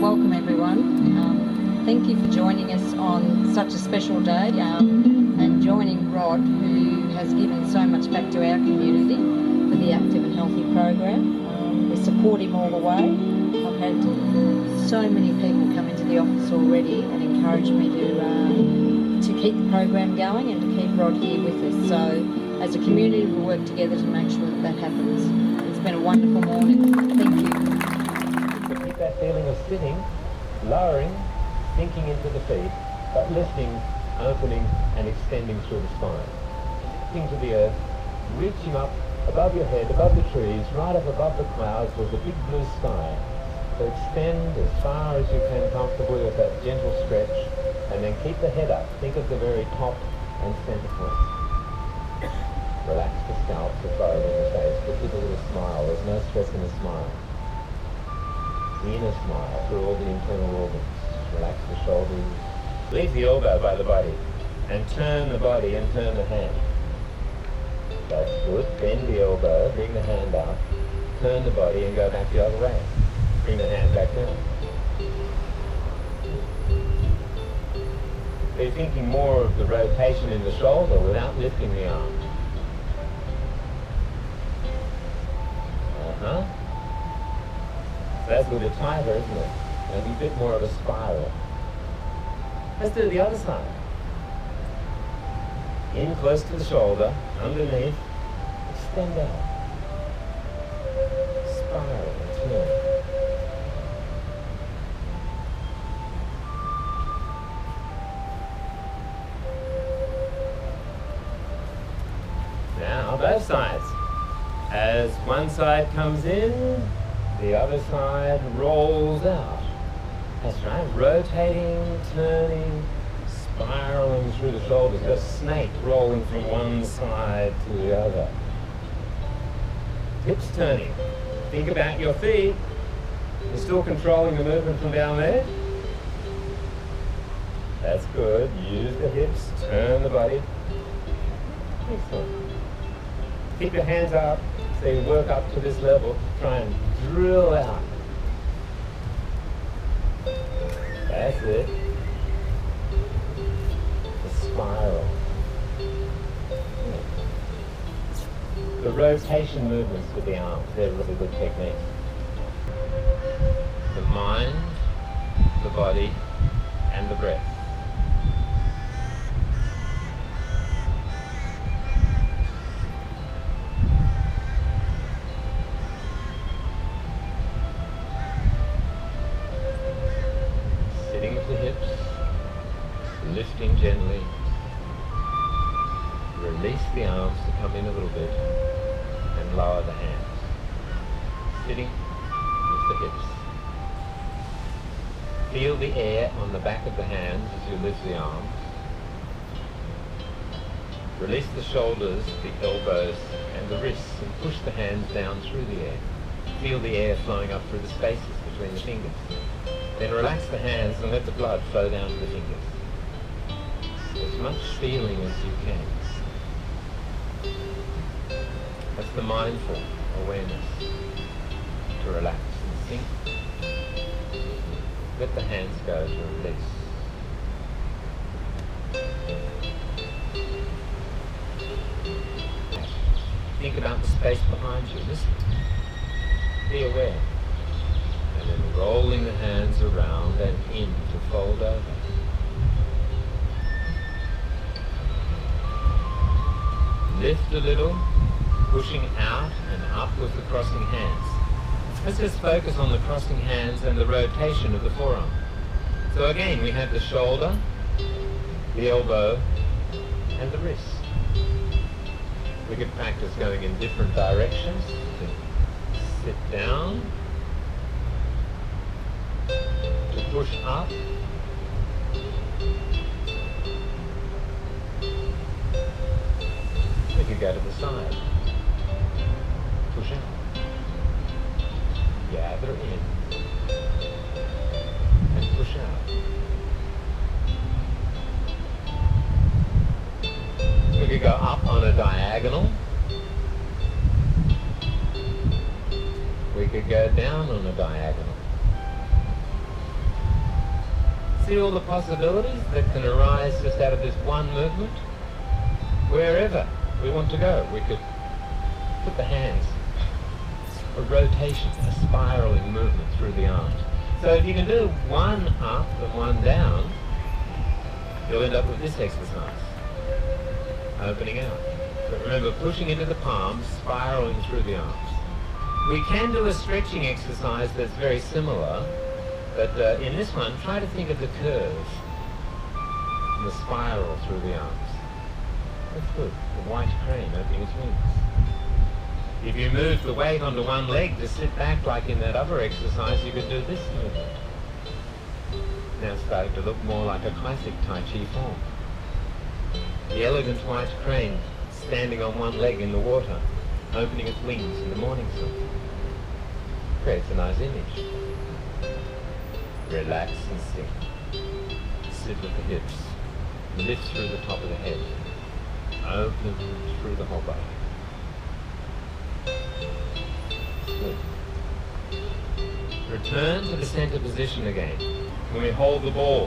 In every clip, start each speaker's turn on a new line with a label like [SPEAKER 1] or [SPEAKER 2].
[SPEAKER 1] Welcome everyone. Thank you for joining us on such a special day and joining Rod, who has given so much back to our community for the Active and Healthy program. We support him all the way. I've had so many people come into the office already and encourage me to keep the program going and to keep Rod here with us. So as a community we'll work together to make sure that happens. It's been a wonderful morning. Thank you.
[SPEAKER 2] Keep that feeling of sitting, lowering, sinking into the feet, but lifting, opening and extending through the spine. Lifting to the earth, reaching up above your head, above the trees, right up above the clouds with the big blue sky. So extend as far as you can comfortably with that gentle stretch, and then keep the head up. Think of the very top and center point. Relax the scalp, the forehead and the face, but with a little smile. There's no stress in a smile. Inner smile through all the internal organs. Relax the shoulders. Leave the elbow by the body and turn the body and turn the hand. That's good. Bend the elbow, bring the hand up, turn the body and go back the other way. Bring the hand back down. So you're thinking more of the rotation in the shoulder without lifting the arm. So that's a little bit tighter, isn't it? Maybe a bit more of a spiral. Let's do the other side. In close to the shoulder, underneath, extend out. Spiral and turn. Now, both sides. As one side comes in, the other side rolls out. That's right, rotating, turning, spiraling through the shoulders, a snake rolling from one side to the other. Hips turning. Think about your feet. You're still controlling the movement from down there. That's good. Use the hips, turn the body. Excellent. Keep your hands up. So you work up to this level, try and drill out. That's it. The spiral. The rotation movements with the arms, they're really good techniques. The mind, the body, and the breath. Lifting gently, release the arms to come in a little bit and lower the hands. Sitting with the hips. Feel the air on the back of the hands as you lift the arms. Release the shoulders, the elbows and the wrists and push the hands down through the air. Feel the air flowing up through the spaces between the fingers. Then relax the hands and let the blood flow down to the fingers. As much feeling as you can. That's the mindful awareness. To relax and sink. Let the hands go to release. Think about the space behind you. Listen. Be aware. And then rolling the hands around and in to fold over. Lift a little, pushing out and up with the crossing hands. Let's just focus on the crossing hands and the rotation of the forearm. So again, we have the shoulder, the elbow, and the wrist. We could practice going in different directions. Sit down, to push up, we could go to the side, push out, gather in, and push out. We could go up on a diagonal. We could go down on a diagonal. see all the possibilities that can arise just out of this one movement? Wherever we want to go, we could put the hands, a rotation, a spiraling movement through the arms. So if you can do one up and one down, you'll end up with this exercise, opening out. But remember, pushing into the palms, spiraling through the arms. We can do a stretching exercise that's very similar, but in this one, try to think of the curve and the spiral through the arms. That's good. The white crane opening its wings. If you move the weight onto one leg to sit back like in that other exercise, you could do this movement. Now it's starting to look more like a classic Tai Chi form. The elegant white crane standing on one leg in the water, opening its wings in the morning sun. Creates a nice image. Relax and sink. Sit with the hips. Lift through the top of the head. Open through the whole body. Good. Return to the center position again. When we hold the ball.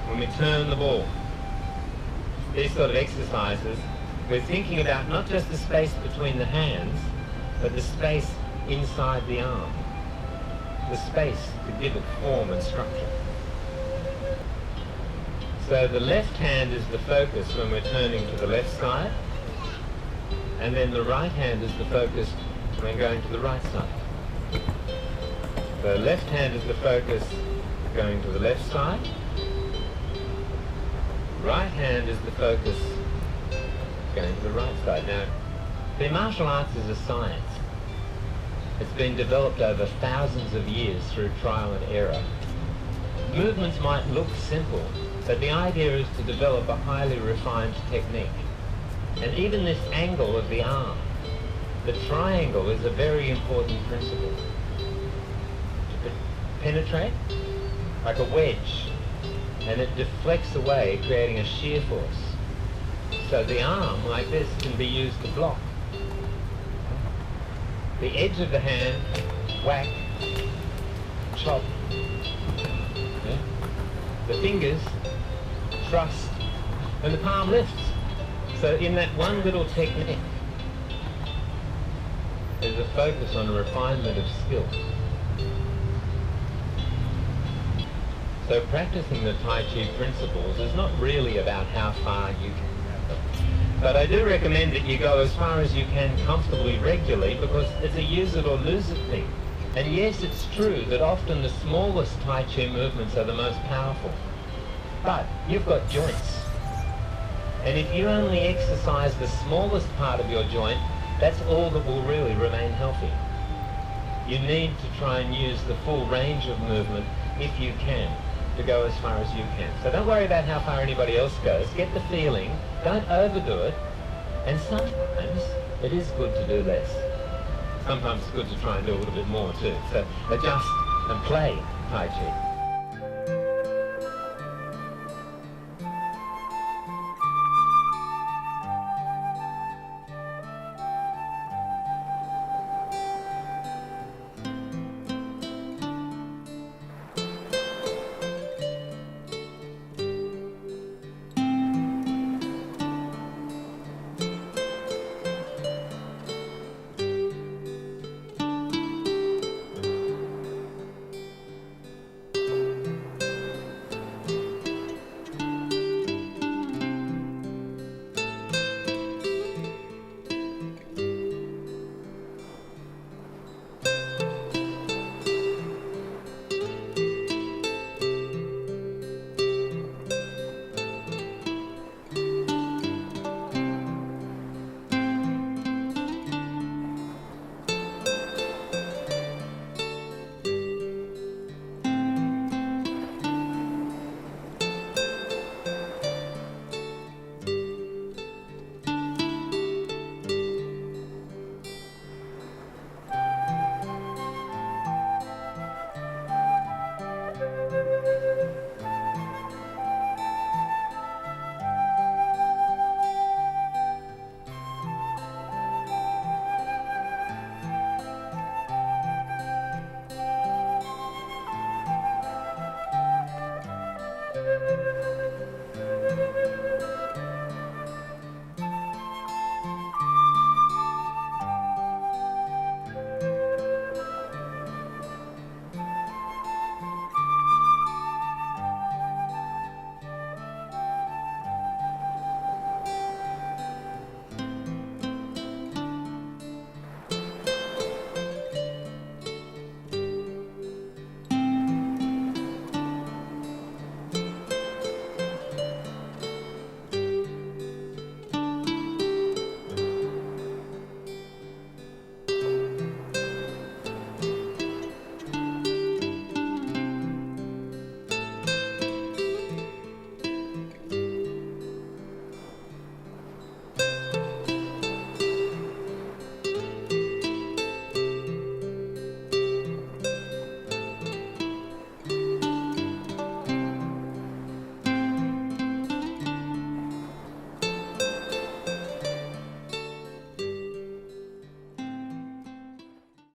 [SPEAKER 2] When we turn the ball. These sort of exercises, we're thinking about not just the space between the hands, but the space inside the arm. The space to give it form and structure. So the left hand is the focus when we're turning to the left side, and then the right hand is the focus when going to the right side. The left hand is the focus going to the left side. Right hand is the focus going to the right side. Now, the martial arts is a science. It's been developed over thousands of years through trial and error. Movements might look simple, but the idea is to develop a highly refined technique. And even this angle of the arm, the triangle, is a very important principle. To penetrate, like a wedge, and it deflects away, creating a shear force. So the arm, like this, can be used to block. The edge of the hand, whack, chop. Yeah? The fingers, thrust, and the palm lifts. So in that one little technique, there's a focus on a refinement of skill. So practicing the Tai Chi principles is not really about how far you can go. But I do recommend that you go as far as you can comfortably, regularly, because it's a use it or lose it thing. And yes, it's true that often the smallest Tai Chi movements are the most powerful. But you've got joints. And if you only exercise the smallest part of your joint, that's all that will really remain healthy. You need to try and use the full range of movement, if you can, to go as far as you can. So don't worry about how far anybody else goes. Get the feeling, don't overdo it, and sometimes it is good to do less. Sometimes it's good to try and do a little bit more too. So adjust and play Tai Chi.